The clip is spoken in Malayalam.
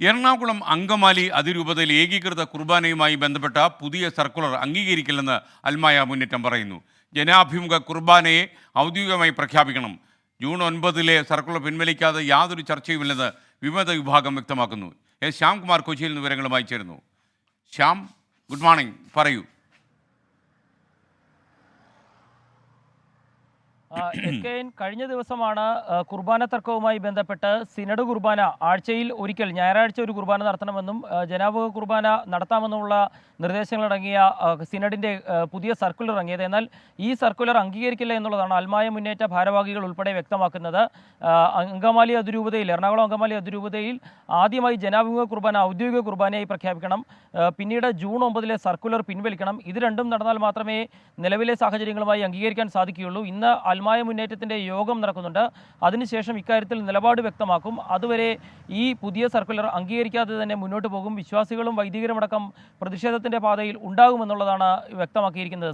എറണാകുളം അങ്കമാലി അതിരൂപതയിൽ ഏകീകൃത കുർബാനയുമായി ബന്ധപ്പെട്ട പുതിയ സർക്കുലർ അംഗീകരിക്കില്ലെന്ന് അൽമായ മുന്നേറ്റം പറയുന്നു. ജനാഭിമുഖ കുർബാനയെ ഔദ്യോഗികമായി പ്രഖ്യാപിക്കണം. ജൂൺ 9 സർക്കുലർ പിൻവലിക്കാതെ യാതൊരു ചർച്ചയുമില്ലെന്ന് വിമത വിഭാഗം വ്യക്തമാക്കുന്നു. ശ്യാംകുമാർ കൊച്ചിയിൽ നിന്ന് വിവരങ്ങളുമായി ചേരുന്നു. ശ്യാം, ഗുഡ് മോർണിംഗ്, പറയൂ. കഴിഞ്ഞ ദിവസമാണ് കുർബാന തർക്കവുമായി ബന്ധപ്പെട്ട് സിനഡ് കുർബാന ആഴ്ചയിൽ ഒരിക്കൽ ഞായറാഴ്ച ഒരു കുർബാന നടത്തണമെന്നും ജനാഭിമുഖ കുർബാന നടത്താമെന്നുള്ള നിർദ്ദേശങ്ങളടങ്ങിയ സിനഡിൻ്റെ പുതിയ സർക്കുലർ ഇറങ്ങിയത്. എന്നാൽ ഈ സർക്കുലർ അംഗീകരിക്കില്ല എന്നുള്ളതാണ് അൽമായ മുന്നേറ്റ ഭാരവാഹികൾ ഉൾപ്പെടെ വ്യക്തമാക്കുന്നത്. അങ്കമാലി അതിരൂപതയിൽ, എറണാകുളം അങ്കമാലി അതിരൂപതയിൽ ആദ്യമായി ജനാഭിമുഖ കുർബാന ഔദ്യോഗിക കുർബാനയായി പ്രഖ്യാപിക്കണം. പിന്നീട് ജൂൺ 9 സർക്കുലർ പിൻവലിക്കണം. ഇത് രണ്ടും നടന്നാൽ മാത്രമേ നിലവിലെ സാഹചര്യങ്ങളുമായി അംഗീകരിക്കാൻ സാധിക്കുകയുള്ളൂ. ഇന്ന് അൽമായ മുന്നേറ്റത്തിൻ്റെ യോഗം നടക്കുന്നുണ്ട്. അതിനുശേഷം ഇക്കാര്യത്തിൽ നിലപാട് വ്യക്തമാക്കും. അതുവരെ ഈ പുതിയ സർക്കുലർ അംഗീകരിക്കാതെ തന്നെ മുന്നോട്ട് പോകും. വിശ്വാസികളും വൈദികരുമടക്കം പ്രതിഷേധത്തിൻ്റെ പാതയിൽ ഉണ്ടാകുമെന്നുള്ളതാണ് വ്യക്തമാക്കിയിരിക്കുന്നത്.